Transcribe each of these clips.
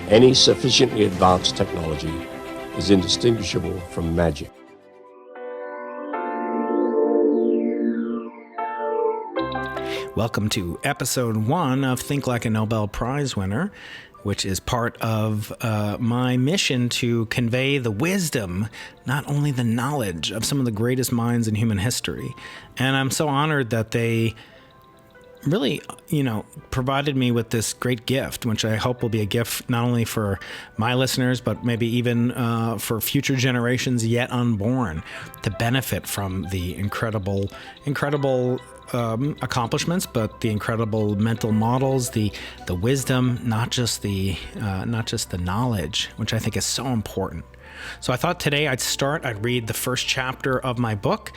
Any sufficiently advanced technology is indistinguishable from magic. Welcome to episode 1 of Think Like a Nobel Prize Winner, which is part of my mission to convey the wisdom, not only the knowledge, of some of the greatest minds in human history. And I'm so honored that they really, provided me with this great gift, which I hope will be a gift not only for my listeners, but maybe even for future generations yet unborn to benefit from the incredible accomplishments, but the incredible mental models, the wisdom, not just the knowledge, which I think is so important. So I thought today I'd read the first chapter of my book,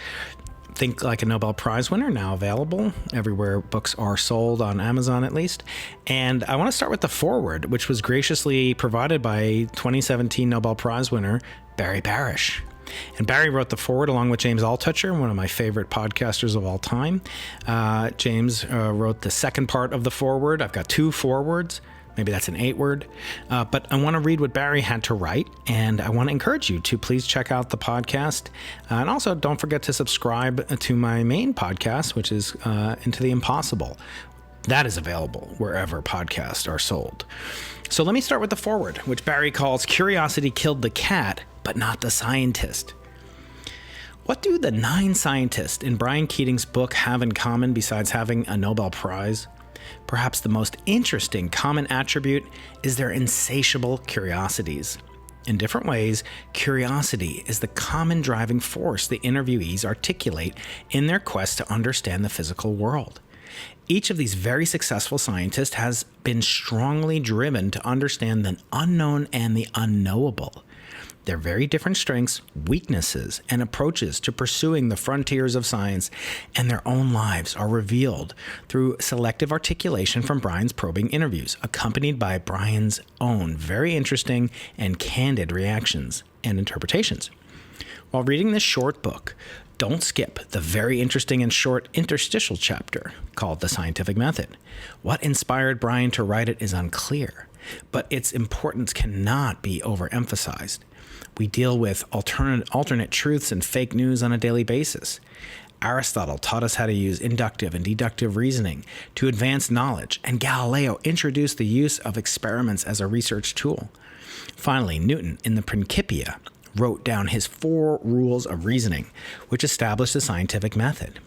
Think Like a Nobel Prize Winner, now available everywhere books are sold, on Amazon at least. And I want to start with the foreword, which was graciously provided by 2017 Nobel Prize winner Barish. And Barry wrote the foreword along with James Altucher, one of my favorite podcasters of all time. James wrote the second part of the foreword. I've got 2 forewords. Maybe that's an 8-word. But I want to read what Barry had to write, and I want to encourage you to please check out the podcast. And also, don't forget to subscribe to my main podcast, which is Into the Impossible. That is available wherever podcasts are sold. So let me start with the foreword, which Barry calls "Curiosity Killed the Cat, but Not the Scientist." What do the 9 scientists in Brian Keating's book have in common besides having a Nobel Prize? Perhaps the most interesting common attribute is their insatiable curiosities. In different ways, curiosity is the common driving force the interviewees articulate in their quest to understand the physical world. Each of these very successful scientists has been strongly driven to understand the unknown and the unknowable. Their very different strengths, weaknesses, and approaches to pursuing the frontiers of science and their own lives are revealed through selective articulation from Brian's probing interviews, accompanied by Brian's own very interesting and candid reactions and interpretations. While reading this short book, don't skip the very interesting and short interstitial chapter called The Scientific Method. What inspired Brian to write it is unclear, but its importance cannot be overemphasized. We deal with alternate truths and fake news on a daily basis. Aristotle taught us how to use inductive and deductive reasoning to advance knowledge, and Galileo introduced the use of experiments as a research tool. Finally, Newton, in the Principia, wrote down his 4 rules of reasoning, which established the scientific method.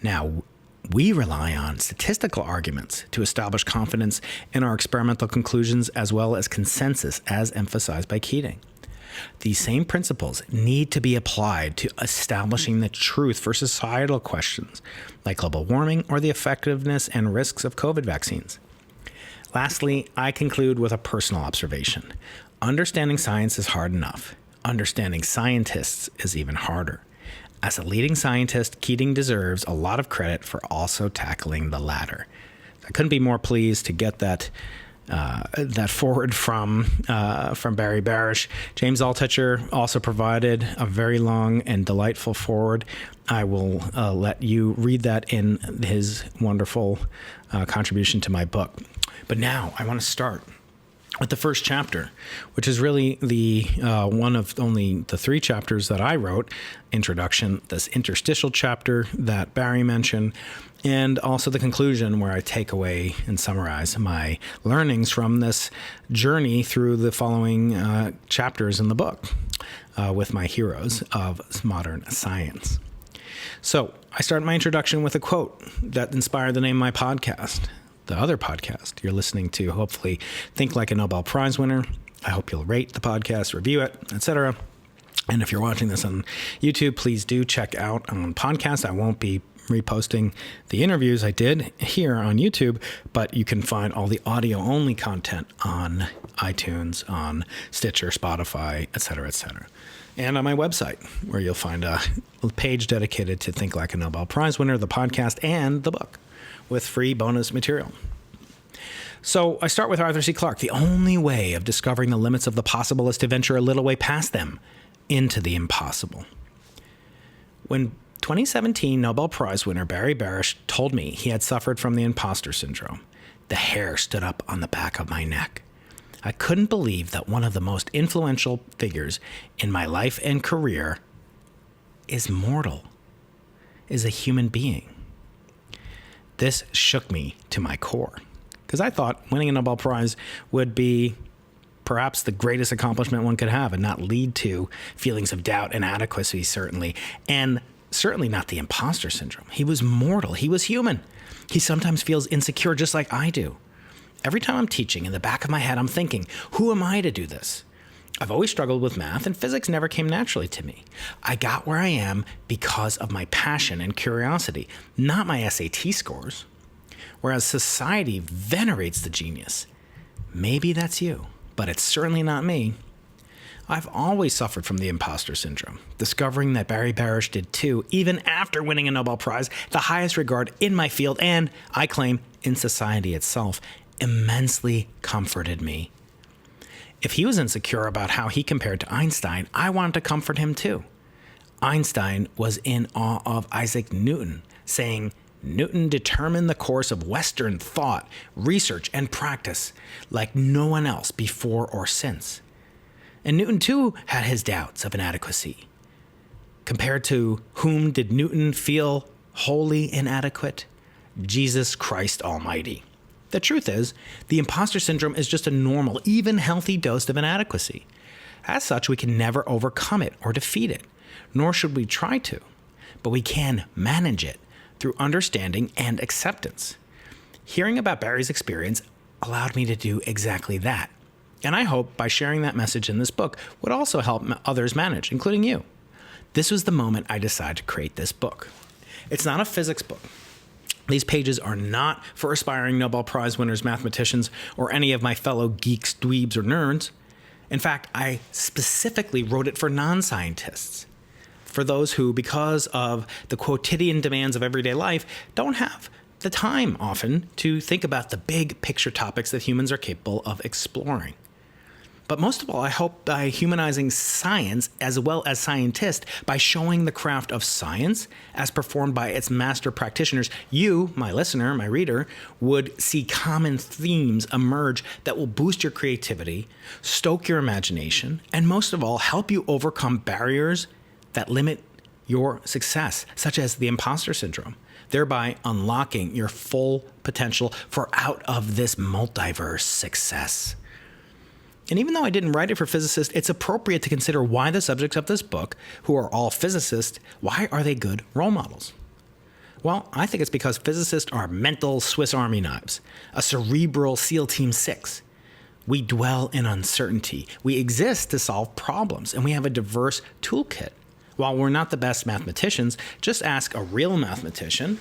Now, we rely on statistical arguments to establish confidence in our experimental conclusions as well as consensus, as emphasized by Keating. These same principles need to be applied to establishing the truth for societal questions like global warming or the effectiveness and risks of COVID vaccines. Lastly, I conclude with a personal observation. Understanding science is hard enough. Understanding scientists is even harder. As a leading scientist, Keating deserves a lot of credit for also tackling the latter. I couldn't be more pleased to get that forward from Barry Barish. James Altucher also provided a very long and delightful forward. I will let you read that in his wonderful contribution to my book. But now I want to start with the first chapter, which is really the one of only the 3 chapters that I wrote: introduction, this interstitial chapter that Barry mentioned, and also the conclusion, where I take away and summarize my learnings from this journey through the following chapters in the book with my heroes of modern science. So I start my introduction with a quote that inspired the name of my podcast, the other podcast you're listening to, hopefully Think Like a Nobel Prize Winner. I hope you'll rate the podcast, review it, etc. And if you're watching this on YouTube, please do check out on podcast. I won't be reposting the interviews I did here on YouTube, but you can find all the audio-only content on iTunes, on Stitcher, Spotify, etc., etc. And on my website, where you'll find a page dedicated to Think Like a Nobel Prize Winner, the podcast, and the book, with free bonus material. So I start with Arthur C. Clarke. The only way of discovering the limits of the possible is to venture a little way past them into the impossible. When 2017 Nobel Prize winner Barry Barish told me he had suffered from the Imposter Syndrome, the hair stood up on the back of my neck. I couldn't believe that one of the most influential figures in my life and career is mortal, is a human being. This shook me to my core, because I thought winning a Nobel Prize would be perhaps the greatest accomplishment one could have and not lead to feelings of doubt and inadequacy, certainly, and certainly not the imposter syndrome. He was mortal. He was human. He sometimes feels insecure just like I do. Every time I'm teaching, in the back of my head, I'm thinking, who am I to do this? I've always struggled with math, and physics never came naturally to me. I got where I am because of my passion and curiosity, not my SAT scores. Whereas society venerates the genius. Maybe that's you, but it's certainly not me. I've always suffered from the imposter syndrome, discovering that Barish did too, even after winning a Nobel Prize, the highest regard in my field, and, I claim, in society itself, immensely comforted me. If he was insecure about how he compared to Einstein, I wanted to comfort him too. Einstein was in awe of Isaac Newton, saying, Newton determined the course of Western thought, research, and practice like no one else before or since. And Newton, too, had his doubts of inadequacy. Compared to whom did Newton feel wholly inadequate? Jesus Christ Almighty. The truth is, the imposter syndrome is just a normal, even healthy dose of inadequacy. As such, we can never overcome it or defeat it, nor should we try to. But we can manage it through understanding and acceptance. Hearing about Barry's experience allowed me to do exactly that. And I hope by sharing that message in this book would also help others manage, including you. This was the moment I decided to create this book. It's not a physics book. These pages are not for aspiring Nobel Prize winners, mathematicians, or any of my fellow geeks, dweebs, or nerds. In fact, I specifically wrote it for non-scientists, for those who, because of the quotidian demands of everyday life, don't have the time often to think about the big picture topics that humans are capable of exploring. But most of all, I hope by humanizing science as well as scientists, by showing the craft of science as performed by its master practitioners, you, my listener, my reader, would see common themes emerge that will boost your creativity, stoke your imagination, and most of all, help you overcome barriers that limit your success, such as the imposter syndrome, thereby unlocking your full potential for out of this multiverse success. And even though I didn't write it for physicists, it's appropriate to consider why the subjects of this book, who are all physicists, why are they good role models? Well, I think it's because physicists are mental Swiss Army knives, a cerebral SEAL Team 6. We dwell in uncertainty. We exist to solve problems, and we have a diverse toolkit. While we're not the best mathematicians, just ask a real mathematician.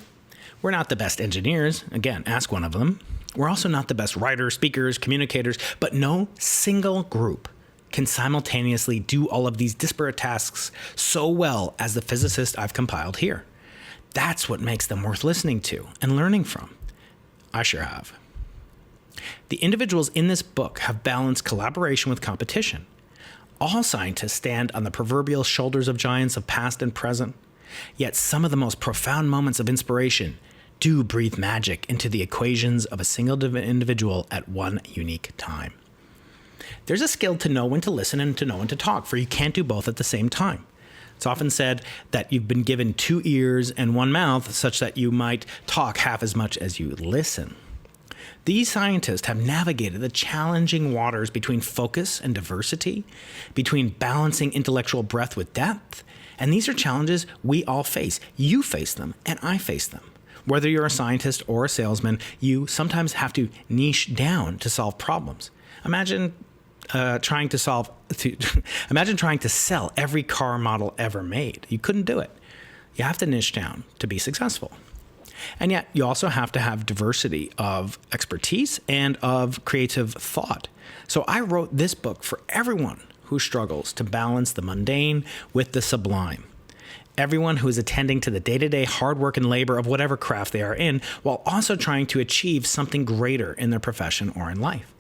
We're not the best engineers. Again, ask one of them. We're also not the best writers, speakers, communicators, but no single group can simultaneously do all of these disparate tasks so well as the physicist I've compiled here. That's what makes them worth listening to and learning from. I sure have. The individuals in this book have balanced collaboration with competition. All scientists stand on the proverbial shoulders of giants of past and present, yet some of the most profound moments of inspiration do breathe magic into the equations of a single individual at one unique time. There's a skill to know when to listen and to know when to talk, for you can't do both at the same time. It's often said that you've been given 2 ears and 1 mouth, such that you might talk half as much as you listen. These scientists have navigated the challenging waters between focus and diversity, between balancing intellectual breadth with depth, and these are challenges we all face. You face them, and I face them. Whether you're a scientist or a salesman, you sometimes have to niche down to solve problems. Imagine trying to sell every car model ever made. You couldn't do it. You have to niche down to be successful. And yet you also have to have diversity of expertise and of creative thought. So I wrote this book for everyone who struggles to balance the mundane with the sublime. Everyone who is attending to the day-to-day hard work and labor of whatever craft they are in, while also trying to achieve something greater in their profession or in life.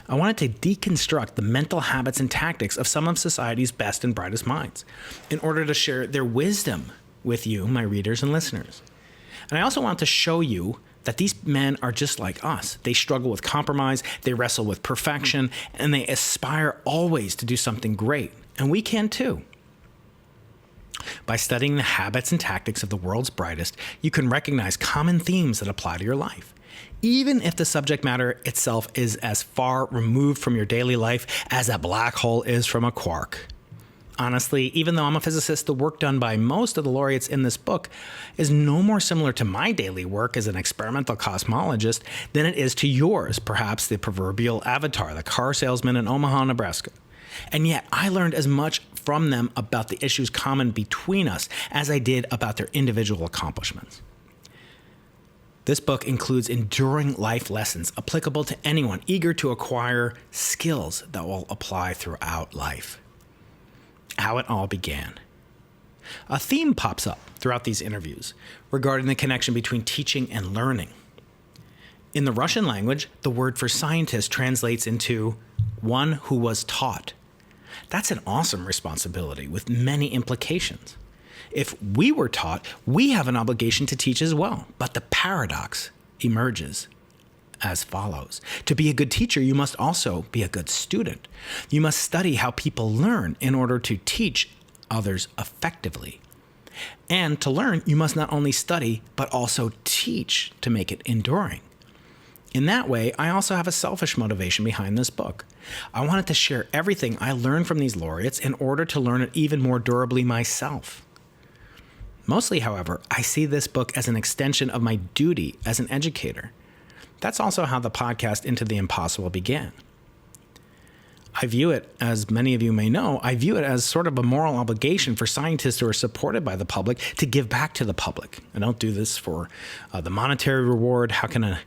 I wanted to deconstruct the mental habits and tactics of some of society's best and brightest minds in order to share their wisdom with you, my readers and listeners. And I also want to show you that these men are just like us. They struggle with compromise, they wrestle with perfection, and they aspire always to do something great. And we can too. By studying the habits and tactics of the world's brightest, you can recognize common themes that apply to your life. Even if the subject matter itself is as far removed from your daily life as a black hole is from a quark. Honestly, even though I'm a physicist, the work done by most of the laureates in this book is no more similar to my daily work as an experimental cosmologist than it is to yours, perhaps the proverbial avatar, the car salesman in Omaha, Nebraska. And yet, I learned as much from them about the issues common between us as I did about their individual accomplishments. This book includes enduring life lessons applicable to anyone eager to acquire skills that will apply throughout life. How it all began. A theme pops up throughout these interviews regarding the connection between teaching and learning. In the Russian language, the word for scientist translates into one who was taught. That's an awesome responsibility with many implications. If we were taught, we have an obligation to teach as well. But the paradox emerges as follows. To be a good teacher, you must also be a good student. You must study how people learn in order to teach others effectively. And to learn, you must not only study, but also teach to make it enduring. In that way, I also have a selfish motivation behind this book. I wanted to share everything I learned from these laureates in order to learn it even more durably myself. Mostly, however, I see this book as an extension of my duty as an educator. That's also how the podcast Into the Impossible began. I view it, as many of you may know, I view it as sort of a moral obligation for scientists who are supported by the public to give back to the public. I don't do this for the monetary reward. How can a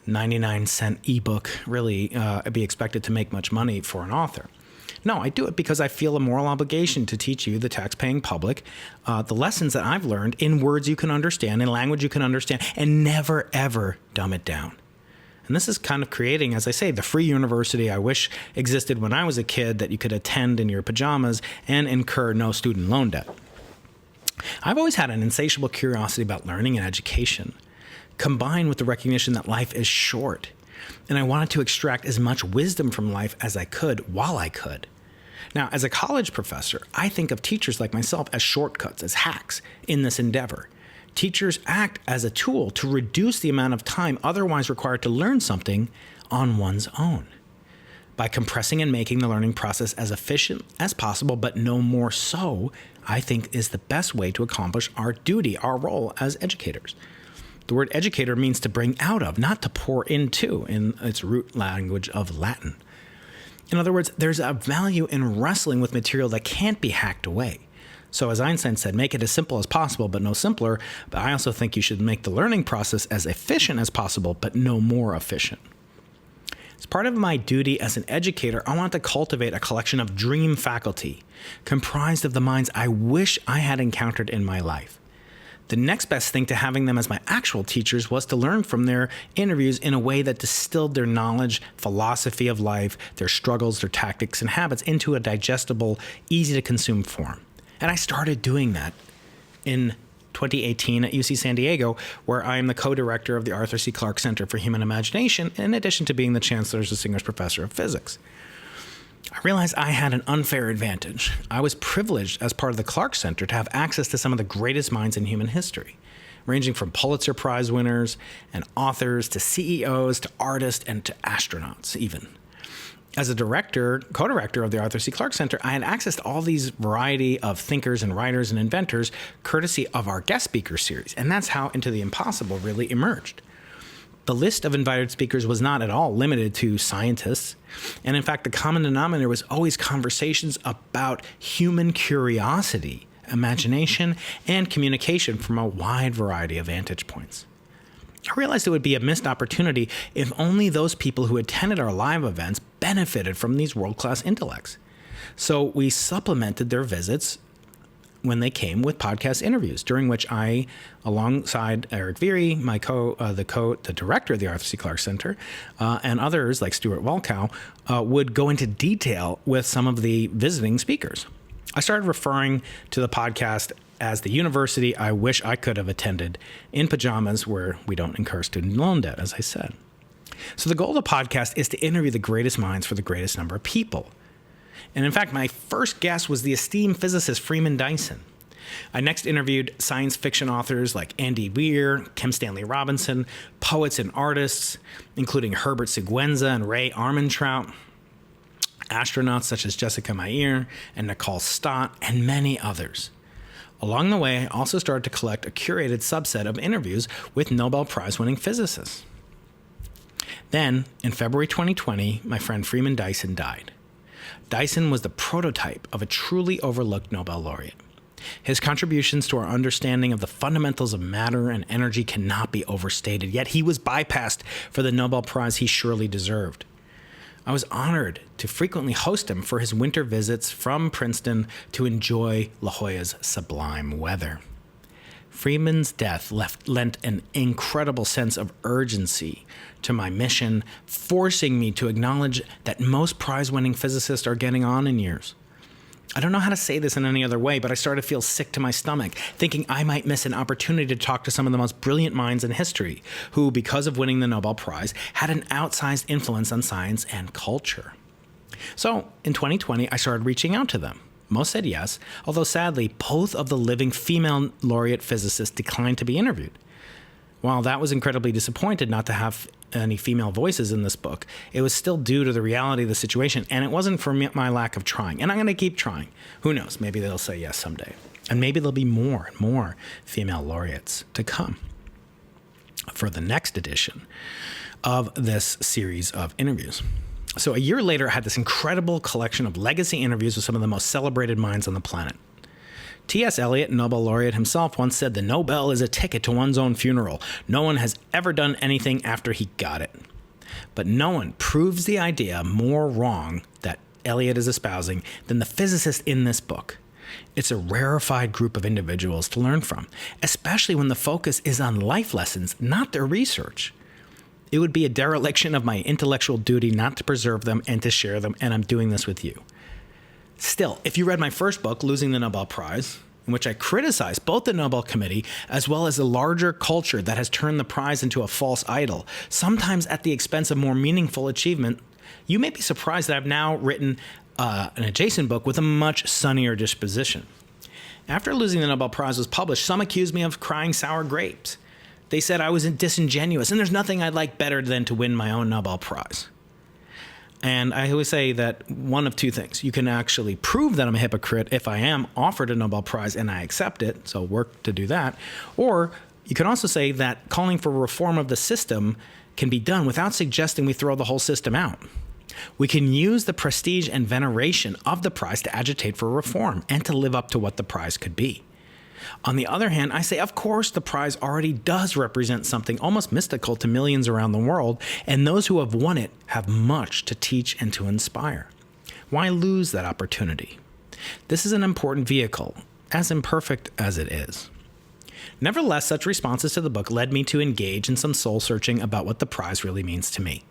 99-cent ebook really be expected to make much money for an author? No, I do it because I feel a moral obligation to teach you, the tax-paying public, the lessons that I've learned in words you can understand, in language you can understand, and never, ever dumb it down. And this is kind of creating, as I say, the free university I wish existed when I was a kid that you could attend in your pajamas and incur no student loan debt. I've always had an insatiable curiosity about learning and education, combined with the recognition that life is short. And I wanted to extract as much wisdom from life as I could while I could. Now, as a college professor, I think of teachers like myself as shortcuts, as hacks in this endeavor. Teachers act as a tool to reduce the amount of time otherwise required to learn something on one's own. By compressing and making the learning process as efficient as possible, but no more so, I think is the best way to accomplish our duty, our role as educators. The word educator means to bring out of, not to pour into, in its root language of Latin. In other words, there's a value in wrestling with material that can't be hacked away. So as Einstein said, make it as simple as possible, but no simpler. But I also think you should make the learning process as efficient as possible, but no more efficient. As part of my duty as an educator, I want to cultivate a collection of dream faculty comprised of the minds I wish I had encountered in my life. The next best thing to having them as my actual teachers was to learn from their interviews in a way that distilled their knowledge, philosophy of life, their struggles, their tactics, and habits into a digestible, easy-to-consume form. And I started doing that in 2018 at UC San Diego, where I am the co-director of the Arthur C. Clarke Center for Human Imagination, in addition to being the Chancellor's Distinguished Professor of Physics. I realized I had an unfair advantage. I was privileged as part of the Clarke Center to have access to some of the greatest minds in human history, ranging from Pulitzer Prize winners and authors to CEOs to artists and to astronauts even. As a co-director of the Arthur C. Clarke Center, I had access to all these variety of thinkers and writers and inventors courtesy of our guest speaker series. And that's how Into the Impossible really emerged. The list of invited speakers was not at all limited to scientists. And in fact, the common denominator was always conversations about human curiosity, imagination, and communication from a wide variety of vantage points. I realized it would be a missed opportunity if only those people who attended our live events benefited from these world-class intellects. So we supplemented their visits when they came with podcast interviews, during which I, alongside Eric Veary, the director of the Arthur C. Clarke Center, and others like Stuart Walkow, would go into detail with some of the visiting speakers. I started referring to the podcast as the university I wish I could have attended in pajamas, where we don't incur student loan debt, as I said. So the goal of the podcast is to interview the greatest minds for the greatest number of people. And in fact, my first guest was the esteemed physicist Freeman Dyson. I next interviewed science fiction authors like Andy Weir, Kim Stanley Robinson, poets and artists, including Herbert Siguenza and Ray Armantrout, astronauts such as Jessica Meir and Nicole Stott, and many others. Along the way, I also started to collect a curated subset of interviews with Nobel Prize winning physicists. Then, in February 2020, my friend Freeman Dyson died. Dyson was the prototype of a truly overlooked Nobel laureate. His contributions to our understanding of the fundamentals of matter and energy cannot be overstated, yet he was bypassed for the Nobel Prize he surely deserved. I was honored to frequently host him for his winter visits from Princeton to enjoy La Jolla's sublime weather. Freeman's death lent an incredible sense of urgency to my mission, forcing me to acknowledge that most prize-winning physicists are getting on in years. I don't know how to say this in any other way, but I started to feel sick to my stomach, thinking I might miss an opportunity to talk to some of the most brilliant minds in history, who, because of winning the Nobel Prize, had an outsized influence on science and culture. So, in 2020, I started reaching out to them. Most said yes, although sadly, both of the living female laureate physicists declined to be interviewed. While that was incredibly disappointed not to have any female voices in this book, it was still due to the reality of the situation, and it wasn't for my lack of trying. And I'm going to keep trying. Who knows? Maybe they'll say yes someday. And maybe there'll be more and more female laureates to come for the next edition of this series of interviews. So a year later, I had this incredible collection of legacy interviews with some of the most celebrated minds on the planet. T.S. Eliot, Nobel laureate himself, once said, "The Nobel is a ticket to one's own funeral. No one has ever done anything after he got it." But no one proves the idea more wrong that Eliot is espousing than the physicist in this book. It's a rarefied group of individuals to learn from, especially when the focus is on life lessons, not their research. It would be a dereliction of my intellectual duty not to preserve them and to share them, and I'm doing this with you. Still, if you read my first book, Losing the Nobel Prize, in which I criticize both the Nobel Committee as well as the larger culture that has turned the prize into a false idol, sometimes at the expense of more meaningful achievement, you may be surprised that I've now written an adjacent book with a much sunnier disposition. After Losing the Nobel Prize was published, some accused me of crying sour grapes. They said I was disingenuous, and there's nothing I'd like better than to win my own Nobel Prize. And I always say that one of two things. You can actually prove that I'm a hypocrite if I am offered a Nobel Prize and I accept it, so work to do that. Or you can also say that calling for reform of the system can be done without suggesting we throw the whole system out. We can use the prestige and veneration of the prize to agitate for reform and to live up to what the prize could be. On the other hand, I say, of course, the prize already does represent something almost mystical to millions around the world, and those who have won it have much to teach and to inspire. Why lose that opportunity? This is an important vehicle, as imperfect as it is. Nevertheless, such responses to the book led me to engage in some soul-searching about what the prize really means to me.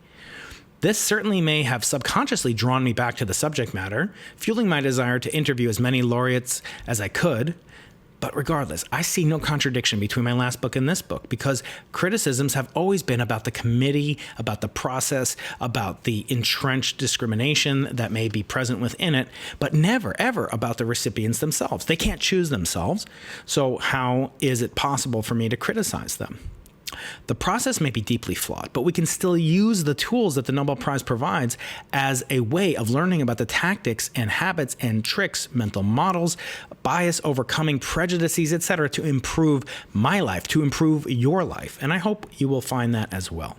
This certainly may have subconsciously drawn me back to the subject matter, fueling my desire to interview as many laureates as I could. But regardless, I see no contradiction between my last book and this book, because criticisms have always been about the committee, about the process, about the entrenched discrimination that may be present within it, but never, ever about the recipients themselves. They can't choose themselves, so how is it possible for me to criticize them? The process may be deeply flawed, but we can still use the tools that the Nobel Prize provides as a way of learning about the tactics and habits and tricks, mental models, bias, overcoming prejudices, etc., to improve my life, to improve your life. And I hope you will find that as well.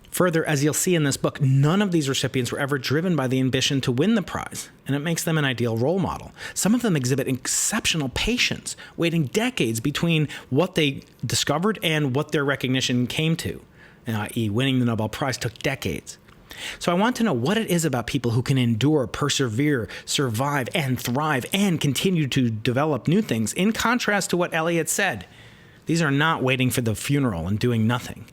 Further, as you'll see in this book, none of these recipients were ever driven by the ambition to win the prize, and it makes them an ideal role model. Some of them exhibit exceptional patience, waiting decades between what they discovered and what their recognition came to, i.e. winning the Nobel Prize took decades. So I want to know what it is about people who can endure, persevere, survive, and thrive, and continue to develop new things, in contrast to what Eliot said. These are not waiting for the funeral and doing nothing.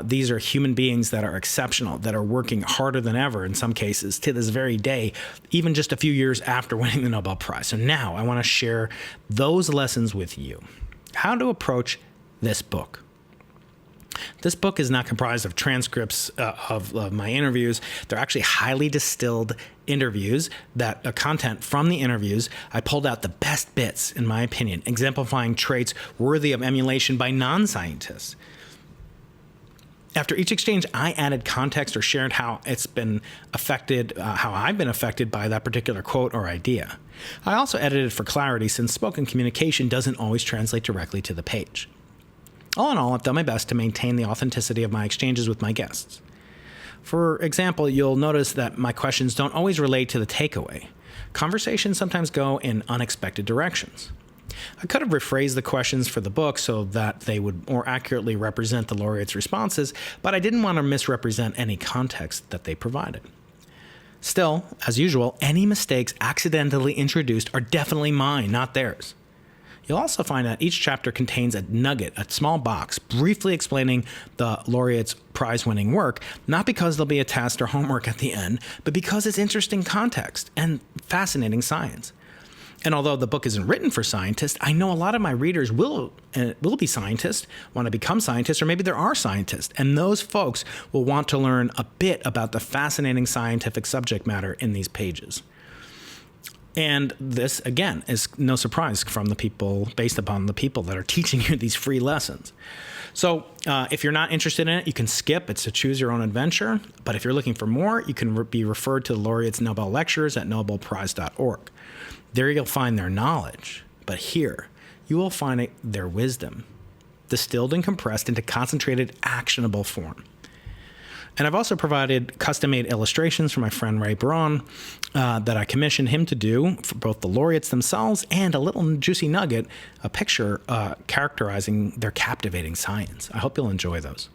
These are human beings that are exceptional, that are working harder than ever in some cases to this very day, even just a few years after winning the Nobel Prize. So now I want to share those lessons with you. How to approach this book. This book is not comprised of transcripts of my interviews. They're actually highly distilled interviews, that content from the interviews. I pulled out the best bits, in my opinion, exemplifying traits worthy of emulation by non-scientists. After each exchange, I added context or shared how it's been affected, how I've been affected by that particular quote or idea. I also edited for clarity, since spoken communication doesn't always translate directly to the page. All in all, I've done my best to maintain the authenticity of my exchanges with my guests. For example, you'll notice that my questions don't always relate to the takeaway. Conversations sometimes go in unexpected directions. I could have rephrased the questions for the book so that they would more accurately represent the laureates' responses, but I didn't want to misrepresent any context that they provided. Still, as usual, any mistakes accidentally introduced are definitely mine, not theirs. You'll also find that each chapter contains a nugget, a small box, briefly explaining the laureate's prize-winning work, not because there'll be a test or homework at the end, but because it's interesting context and fascinating science. And although the book isn't written for scientists, I know a lot of my readers will be scientists, want to become scientists, or maybe there are scientists, and those folks will want to learn a bit about the fascinating scientific subject matter in these pages. And this, again, is no surprise from the people, based upon the people that are teaching you these free lessons. So if you're not interested in it, you can skip. It's a choose your own adventure. But if you're looking for more, you can be referred to the laureates' Nobel lectures at nobelprize.org. There you'll find their knowledge. But here, you will find their wisdom, distilled and compressed into concentrated, actionable form. And I've also provided custom-made illustrations for my friend Ray Braun that I commissioned him to do for both the laureates themselves and a little juicy nugget, a picture characterizing their captivating science. I hope you'll enjoy those.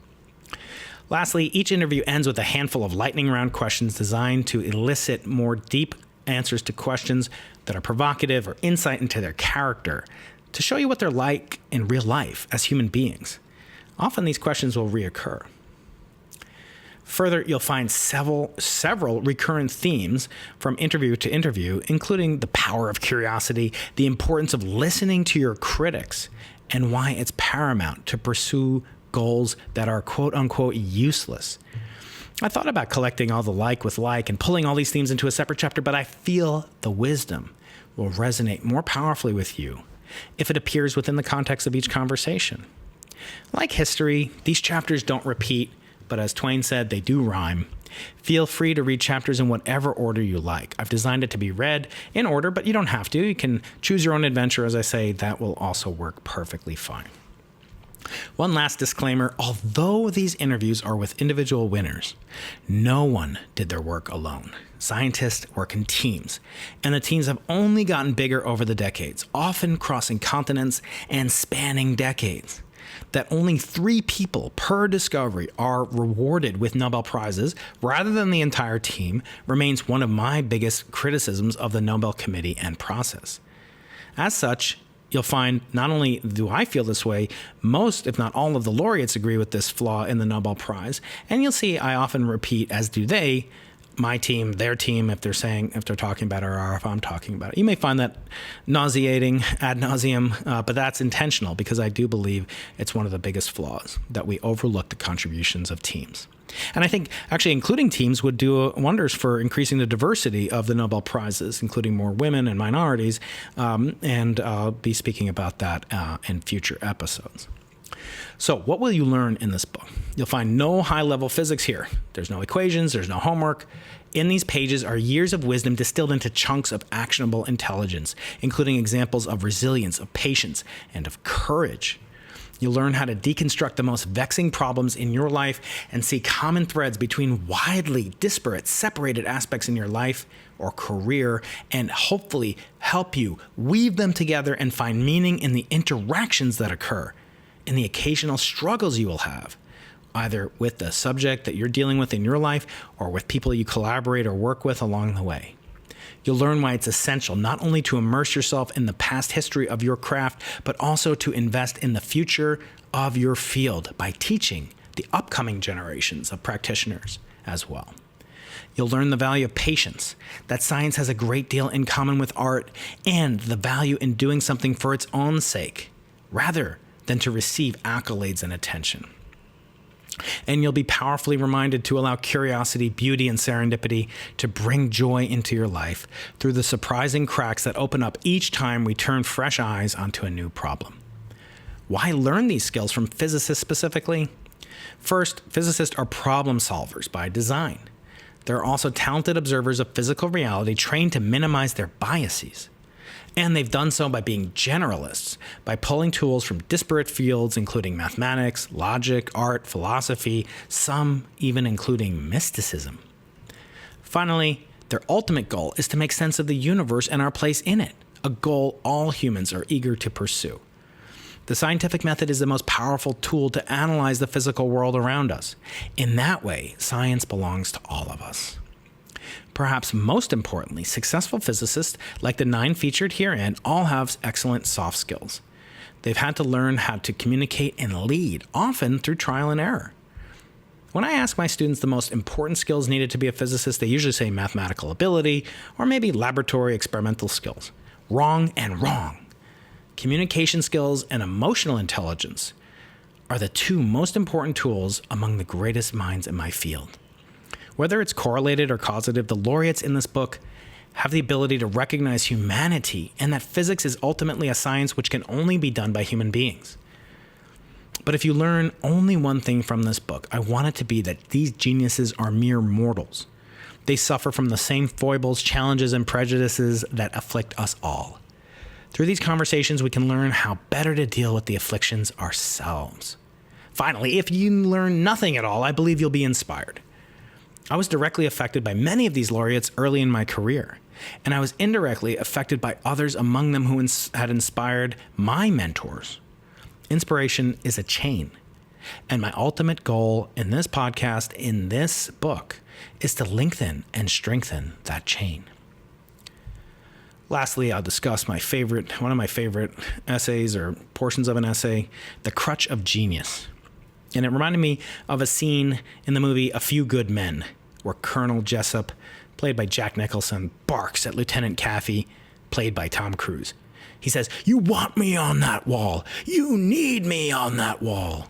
Lastly, each interview ends with a handful of lightning round questions designed to elicit more deep answers to questions that are provocative or insight into their character, to show you what they're like in real life as human beings. Often these questions will reoccur. Further, you'll find several recurrent themes from interview to interview, including the power of curiosity, the importance of listening to your critics, and why it's paramount to pursue goals that are quote-unquote useless. I thought about collecting all the like with like and pulling all these themes into a separate chapter, but I feel the wisdom will resonate more powerfully with you if it appears within the context of each conversation. Like history, these chapters don't repeat, but as Twain said, they do rhyme. Feel free to read chapters in whatever order you like. I've designed it to be read in order, but you don't have to. You can choose your own adventure, as I say. That will also work perfectly fine. One last disclaimer, although these interviews are with individual winners, no one did their work alone. Scientists work in teams, and the teams have only gotten bigger over the decades, often crossing continents and spanning decades. That only 3 people per discovery are rewarded with Nobel Prizes rather than the entire team remains one of my biggest criticisms of the Nobel Committee and process. As such, you'll find not only do I feel this way, most, if not all, of the laureates agree with this flaw in the Nobel Prize, and you'll see I often repeat, as do they, my team, their team, if they're talking about it or if I'm talking about it. You may find that nauseating ad nauseum, but that's intentional because I do believe it's one of the biggest flaws, that we overlook the contributions of teams. And I think actually including teams would do wonders for increasing the diversity of the Nobel Prizes, including more women and minorities, and I'll be speaking about that in future episodes. So what will you learn in this book? You'll find no high-level physics here. There's no equations, there's no homework. In these pages are years of wisdom distilled into chunks of actionable intelligence, including examples of resilience, of patience, and of courage. You'll learn how to deconstruct the most vexing problems in your life and see common threads between widely disparate, separated aspects in your life or career, and hopefully help you weave them together and find meaning in the interactions that occur, in the occasional struggles you will have, either with the subject that you're dealing with in your life or with people you collaborate or work with along the way. You'll learn why it's essential not only to immerse yourself in the past history of your craft, but also to invest in the future of your field by teaching the upcoming generations of practitioners as well. You'll learn the value of patience, that science has a great deal in common with art, and the value in doing something for its own sake, rather than to receive accolades and attention. And you'll be powerfully reminded to allow curiosity, beauty, and serendipity to bring joy into your life through the surprising cracks that open up each time we turn fresh eyes onto a new problem. Why learn these skills from physicists specifically? First, physicists are problem solvers by design. They're also talented observers of physical reality trained to minimize their biases. And they've done so by being generalists, by pulling tools from disparate fields including mathematics, logic, art, philosophy, some even including mysticism. Finally, their ultimate goal is to make sense of the universe and our place in it, a goal all humans are eager to pursue. The scientific method is the most powerful tool to analyze the physical world around us. In that way, science belongs to all of us. Perhaps most importantly, successful physicists, like the 9 featured herein, all have excellent soft skills. They've had to learn how to communicate and lead, often through trial and error. When I ask my students the most important skills needed to be a physicist, they usually say mathematical ability or maybe laboratory experimental skills. Wrong and wrong. Communication skills and emotional intelligence are the 2 most important tools among the greatest minds in my field. Whether it's correlated or causative, the laureates in this book have the ability to recognize humanity and that physics is ultimately a science which can only be done by human beings. But if you learn only one thing from this book, I want it to be that these geniuses are mere mortals. They suffer from the same foibles, challenges, and prejudices that afflict us all. Through these conversations, we can learn how better to deal with the afflictions ourselves. Finally, if you learn nothing at all, I believe you'll be inspired. I was directly affected by many of these laureates early in my career, and I was indirectly affected by others among them who had inspired my mentors. Inspiration is a chain, and my ultimate goal in this podcast, in this book, is to lengthen and strengthen that chain. Lastly, I'll discuss one of my favorite essays or portions of an essay, The Crutch of Genius. And it reminded me of a scene in the movie A Few Good Men, where Colonel Jessup, played by Jack Nicholson, barks at Lieutenant Kaffee, played by Tom Cruise. He says, "You want me on that wall. You need me on that wall."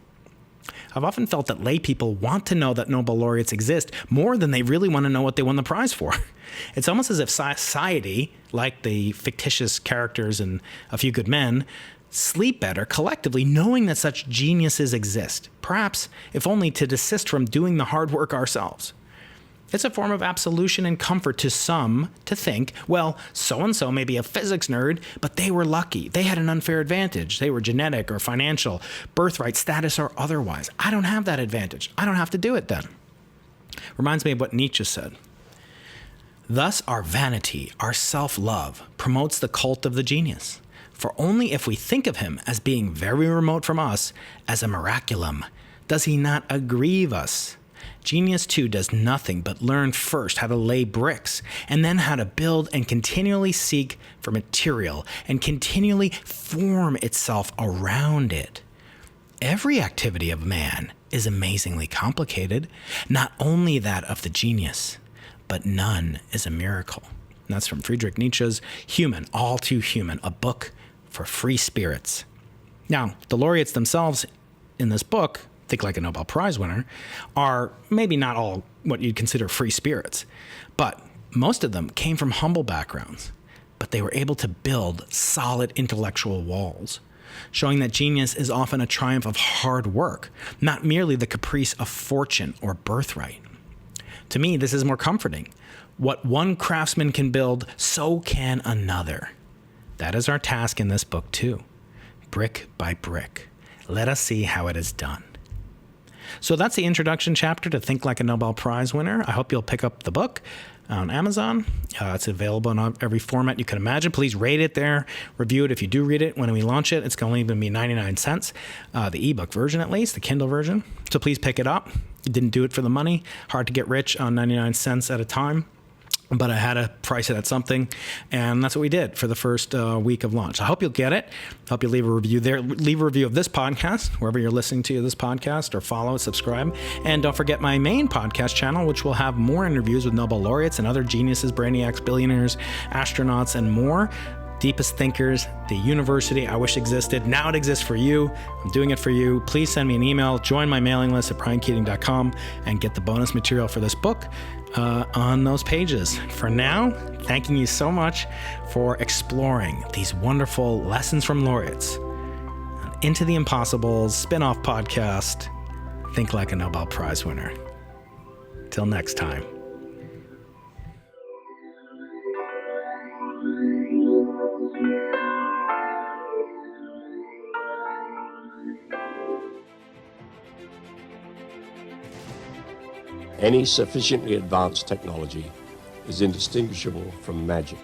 I've often felt that lay people want to know that Nobel laureates exist more than they really want to know what they won the prize for. It's almost as if society, like the fictitious characters in A Few Good Men, sleep better collectively knowing that such geniuses exist, perhaps if only to desist from doing the hard work ourselves. It's a form of absolution and comfort to some to think, well, so-and-so may be a physics nerd, but they were lucky. They had an unfair advantage. They were genetic or financial, birthright, status, or otherwise. I don't have that advantage. I don't have to do it then. Reminds me of what Nietzsche said. Thus, our vanity, our self-love, promotes the cult of the genius. For only if we think of him as being very remote from us, as a miraculum, does he not aggrieve us. Genius, too, does nothing but learn first how to lay bricks, and then how to build and continually seek for material, and continually form itself around it. Every activity of man is amazingly complicated, not only that of the genius, but none is a miracle. And that's from Friedrich Nietzsche's Human, All Too Human, a book for free spirits. Now, the laureates themselves in this book, think like a Nobel Prize winner, are maybe not all what you'd consider free spirits, but most of them came from humble backgrounds, but they were able to build solid intellectual walls, showing that genius is often a triumph of hard work, not merely the caprice of fortune or birthright. To me, this is more comforting. What one craftsman can build, so can another. That is our task in this book too. Brick by brick. Let us see how it is done. So that's the introduction chapter to Think Like a Nobel Prize Winner. I hope you'll pick up the book on Amazon. It's available in every format you can imagine. Please rate it there. Review it if you do read it. When we launch it, it's going to only be 99 cents. The ebook version, at least, the Kindle version. So please pick it up. You didn't do it for the money. Hard to get rich on 99 cents at a time. but I had to price it at something, and that's what we did for the first week of launch. I hope you'll get it. I hope you leave a review there. Leave a review of this podcast, wherever you're listening to this podcast, or follow, subscribe. And don't forget my main podcast channel, which will have more interviews with Nobel laureates and other geniuses, brainiacs, billionaires, astronauts, and more. Deepest thinkers, the university I wish existed. Now it exists for you. I'm doing it for you. Please send me an email, join my mailing list at briankeating.com, and get the bonus material for this book on those pages. For now, thanking you so much for exploring these wonderful lessons from laureates. Into the Impossibles spin-off podcast, Think Like a Nobel Prize Winner. Till next time. Any sufficiently advanced technology is indistinguishable from magic.